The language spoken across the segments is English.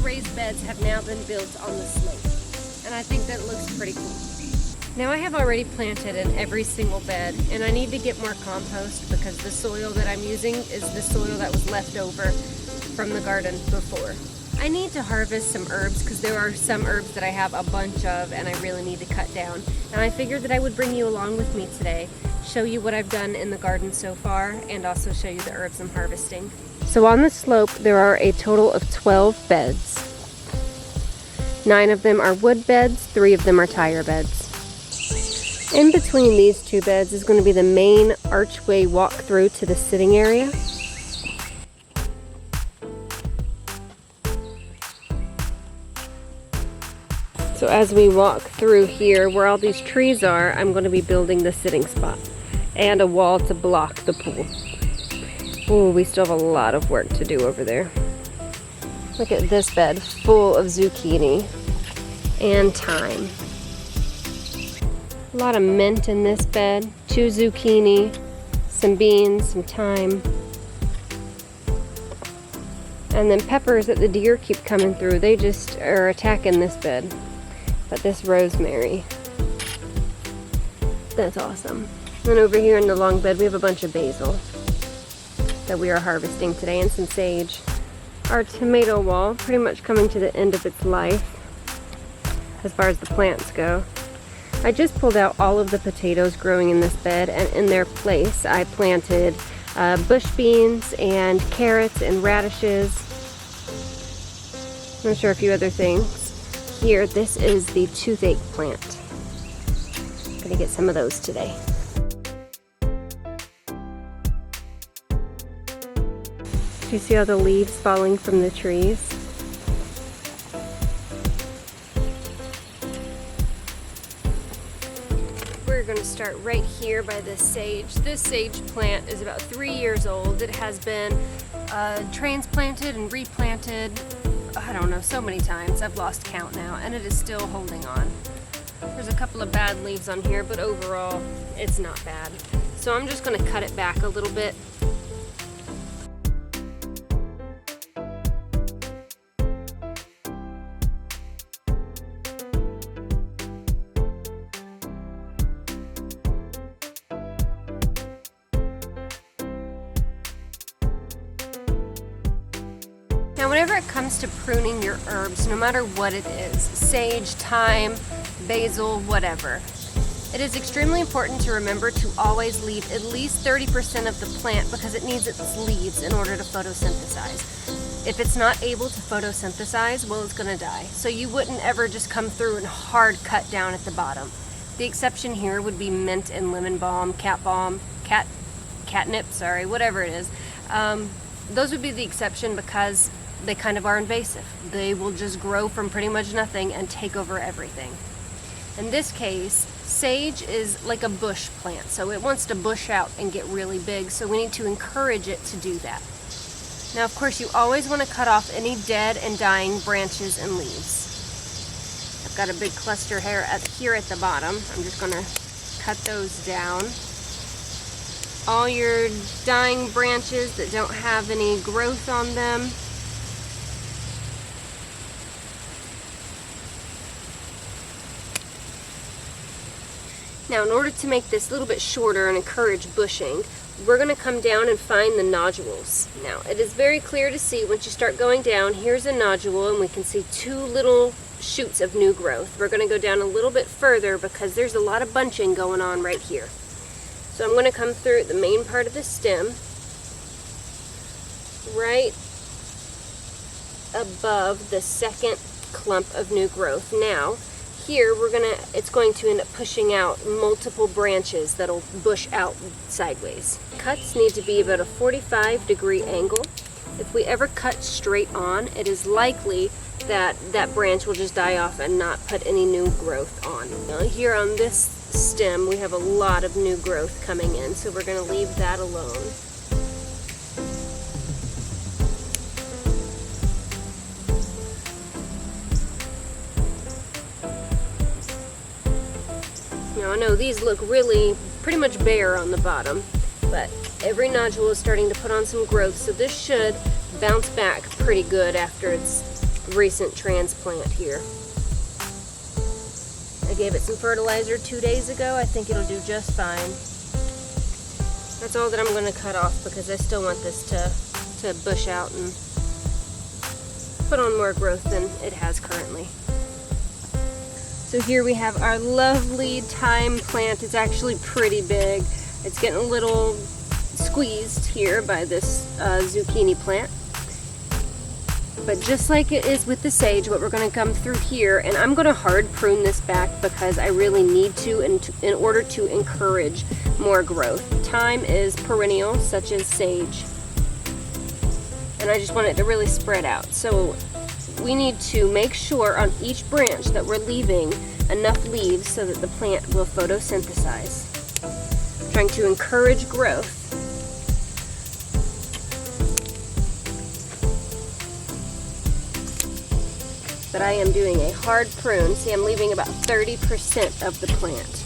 raised beds have now been built on the slope, and I think that looks pretty cool. Now I have already planted in every single bed, and I need to get more compost because the soil that I'm using is the soil that was left over from the garden before. I need to harvest some herbs because there are some herbs that I have a bunch of and I really need to cut down. And I figured that I would bring you along with me today, show you what I've done in the garden so far, and also show you the herbs I'm harvesting. So on the slope there are a total of 12 beds. 9 of them are wood beds, 3 of them are tire beds. In between these 2 beds is going to be the main archway walk through to the sitting area. So as we walk through here, where all these trees are, I'm going to be building the sitting spot and a wall to block the pool. Oh, we still have a lot of work to do over there. Look at this bed full of zucchini and thyme. A lot of mint in this bed, 2 zucchini, some beans, some thyme. And then peppers that the deer keep coming through. They just are attacking this bed. But this rosemary, that's awesome. And over here in the long bed we have a bunch of basil that we are harvesting today, and some sage. Our tomato wall pretty much coming to the end of its life as far as the plants go. I just pulled out all of the potatoes growing in this bed, and in their place I planted bush beans and carrots and radishes. I'm sure a few other things. Here, this is the toothache plant. I'm gonna get some of those today. Do you see all the leaves falling from the trees? We're gonna start right here by this sage. This sage plant is about 3 years old. It has been transplanted and replanted, I don't know, so many times. I've lost count now, and it is still holding on. There's a couple of bad leaves on here, but overall, it's not bad. So I'm just gonna cut it back a little bit. Now whenever it comes to pruning your herbs, no matter what it is, sage, thyme, basil, whatever, it is extremely important to remember to always leave at least 30% of the plant because it needs its leaves in order to photosynthesize. If it's not able to photosynthesize, well, it's gonna die. So you wouldn't ever just come through and hard cut down at the bottom. The exception here would be mint and lemon balm, catnip, sorry, whatever it is. Those would be the exception because they kind of are invasive. They will just grow from pretty much nothing and take over everything. In this case, sage is like a bush plant, so it wants to bush out and get really big, so we need to encourage it to do that. Now, of course, you always want to cut off any dead and dying branches and leaves. I've got a big cluster here at the bottom. I'm just going to cut those down. All your dying branches that don't have any growth on them, now, in order to make this a little bit shorter and encourage bushing, we're going to come down and find the nodules. Now, it is very clear to see once you start going down, here's a nodule, and we can see 2 little shoots of new growth. We're going to go down a little bit further because there's a lot of bunching going on right here. So I'm going to come through the main part of the stem, right above the second clump of new growth. Now, here it's going to end up pushing out multiple branches that'll bush out sideways. Cuts need to be about a 45-degree angle. If we ever cut straight on, it is likely that that branch will just die off and not put any new growth on. Now here on this stem we have a lot of new growth coming in, so we're going to leave that alone. Now I know these look really pretty much bare on the bottom, but every nodule is starting to put on some growth, so this should bounce back pretty good after it's recent transplant here. I gave it some fertilizer 2 days ago. I think it'll do just fine. That's all that I'm going to cut off because I still want this to bush out and put on more growth than it has currently. So here we have our lovely thyme plant. It's actually pretty big. It's getting a little squeezed here by this zucchini plant. But just like it is with the sage, what we're going to come through here, and I'm going to hard prune this back because I really need to in order to encourage more growth. Thyme is perennial, such as sage, and I just want it to really spread out. So we need to make sure on each branch that we're leaving enough leaves so that the plant will photosynthesize. I'm trying to encourage growth. But I am doing a hard prune. See, I'm leaving about 30% of the plant.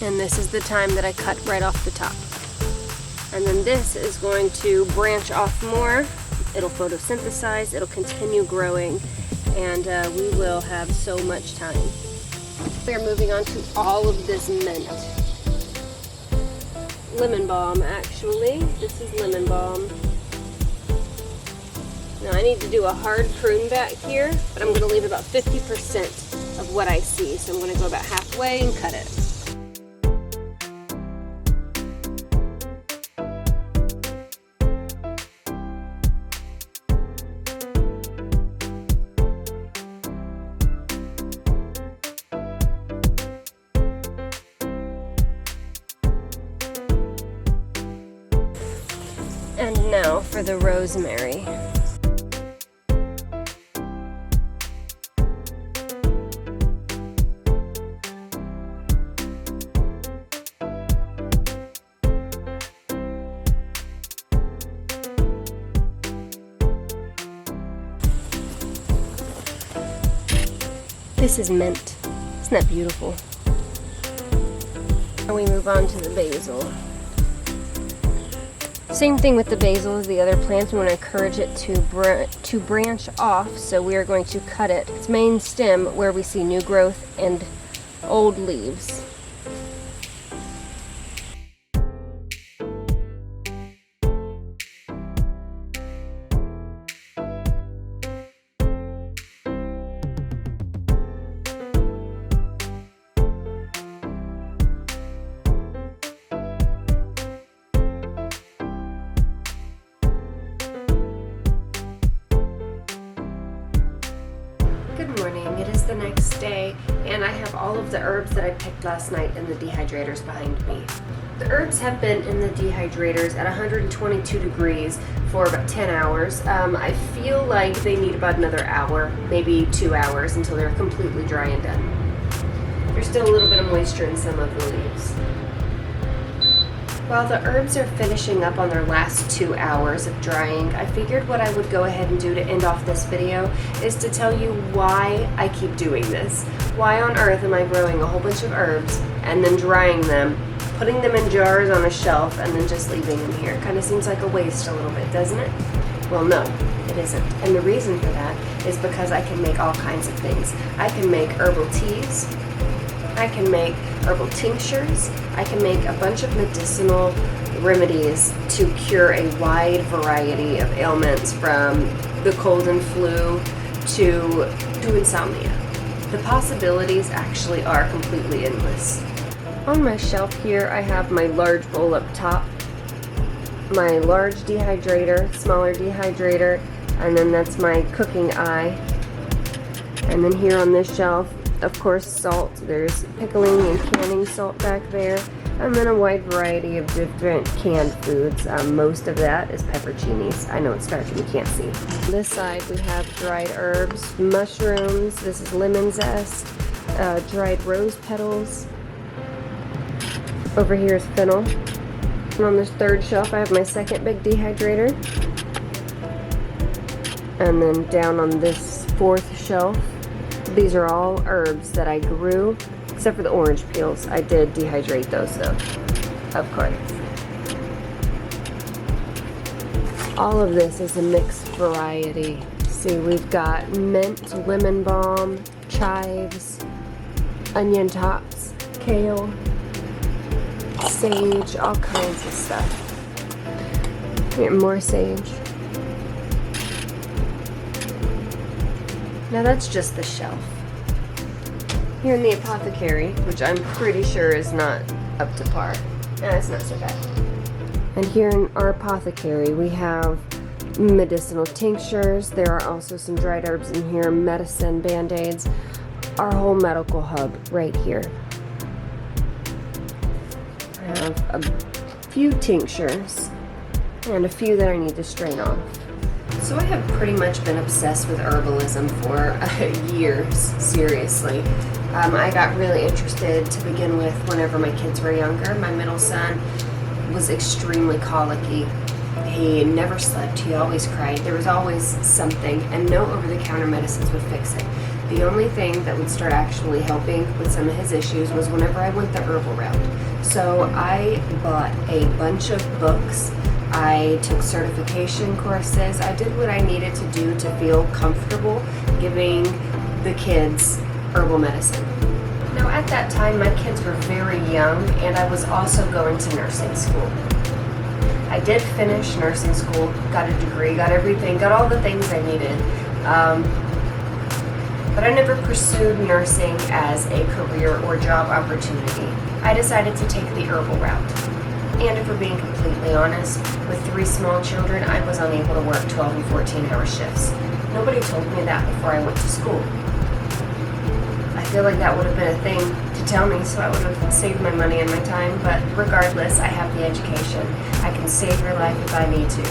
And this is the thyme that I cut right off the top. And then this is going to branch off more. It'll photosynthesize, it'll continue growing, and we will have so much thyme. We are moving on to all of this mint. Lemon balm, actually. This is lemon balm. Now I need to do a hard prune back here, but I'm going to leave about 50% of what I see. So I'm going to go about halfway and cut it. And now for the rosemary. This is mint. Isn't that beautiful? Now we move on to the basil. Same thing with the basil as the other plants. We want to encourage it to branch off, so we are going to cut its main stem where we see new growth and old leaves. Good morning, it is the next day, and I have all of the herbs that I picked last night in the dehydrators behind me. The herbs have been in the dehydrators at 122 degrees for about 10 hours. I feel like they need about another hour, maybe 2 hours, until they're completely dry and done. There's still a little bit of moisture in some of the leaves. While the herbs are finishing up on their last 2 hours of drying, I figured what I would go ahead and do to end off this video is to tell you why I keep doing this. Why on earth am I growing a whole bunch of herbs and then drying them, putting them in jars on a shelf, and then just leaving them here? Kind of seems like a waste a little bit, doesn't it? Well, no, it isn't. And the reason for that is because I can make all kinds of things. I can make herbal teas, I can make herbal tinctures, I can make a bunch of medicinal remedies to cure a wide variety of ailments, from the cold and flu to insomnia. The possibilities actually are completely endless. On my shelf here I have my large bowl up top, my large dehydrator, smaller dehydrator, and then that's my cooking eye. And then here on this shelf, of course, salt. There's pickling and canning salt back there, and then a wide variety of different canned foods. Most of that is pepperoncinis. I know it's dark and you can't see. On this side we have dried herbs, mushrooms. This is lemon zest, dried rose petals. Over here is fennel. And on this third shelf I have my second big dehydrator. And then down on this fourth shelf, these are all herbs that I grew, except for the orange peels. I did dehydrate those though, of course. All of this is a mixed variety. See, we've got mint, lemon balm, chives, onion tops, kale, sage, all kinds of stuff. Here, more sage. Now that's just the shelf. Here in the apothecary, which I'm pretty sure is not up to par. No, it's not so bad. And here in our apothecary, we have medicinal tinctures. There are also some dried herbs in here, medicine, band-aids, our whole medical hub right here. I have a few tinctures and a few that I need to strain off. So I have pretty much been obsessed with herbalism for years, seriously. I got really interested to begin with whenever my kids were younger. My middle son was extremely colicky. He never slept, he always cried. There was always something, and no over-the-counter medicines would fix it. The only thing that would start actually helping with some of his issues was whenever I went the herbal route. So I bought a bunch of books. I took certification courses. I did what I needed to do to feel comfortable giving the kids herbal medicine. Now at that time my kids were very young and I was also going to nursing school. I did finish nursing school, got a degree, got everything, got all the things I needed. But I never pursued nursing as a career or job opportunity. I decided to take the herbal route. And if we're being completely honest, with 3 small children, I was unable to work 12 and 14-hour shifts. Nobody told me that before I went to school. I feel like that would have been a thing to tell me, so I would have saved my money and my time, but regardless, I have the education. I can save your life if I need to,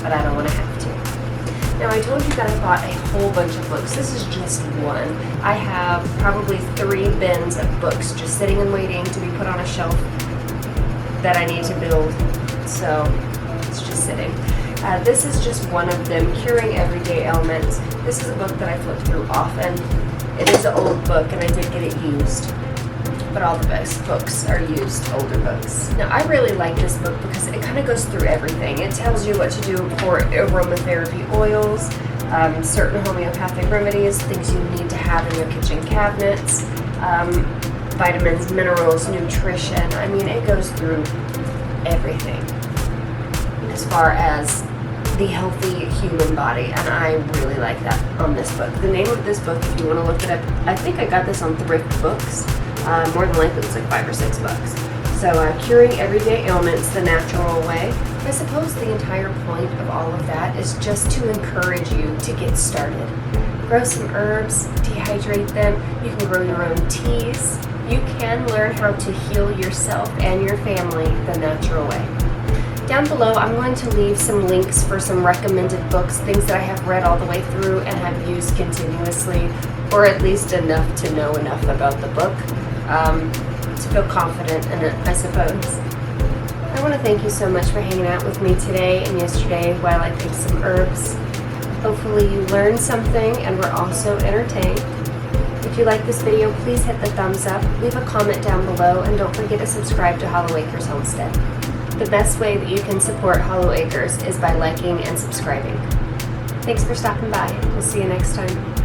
but I don't want to have to. Now, I told you that I bought a whole bunch of books. This is just one. I have probably 3 bins of books just sitting and waiting to be put on a shelf that I need to build, so it's just sitting. This is just one of them, Curing Everyday Ailments. This is a book that I flip through often. It is an old book and I did get it used, but all the best books are used, older books. Now I really like this book because it kind of goes through everything. It tells you what to do for aromatherapy oils, certain homeopathic remedies, things you need to have in your kitchen cabinets, vitamins, minerals, nutrition. I mean, it goes through everything as far as the healthy human body, and I really like that on this book. The name of this book, if you want to look it up, I think I got this on Thrift Books. More than likely it was like $5 or $6. So Curing Everyday Ailments the Natural Way. I suppose the entire point of all of that is just to encourage you to get started. Grow some herbs, dehydrate them, you can grow your own teas. You can learn how to heal yourself and your family the natural way. Down below, I'm going to leave some links for some recommended books, things that I have read all the way through and have used continuously, or at least enough to know enough about the book to feel confident in it, I suppose. I want to thank you so much for hanging out with me today and yesterday while I picked some herbs. Hopefully you learned something and were also entertained. If you like this video, please hit the thumbs up, leave a comment down below, and don't forget to subscribe to Hollow Acres Homestead. The best way that you can support Hollow Acres is by liking and subscribing. Thanks for stopping by. We'll see you next time.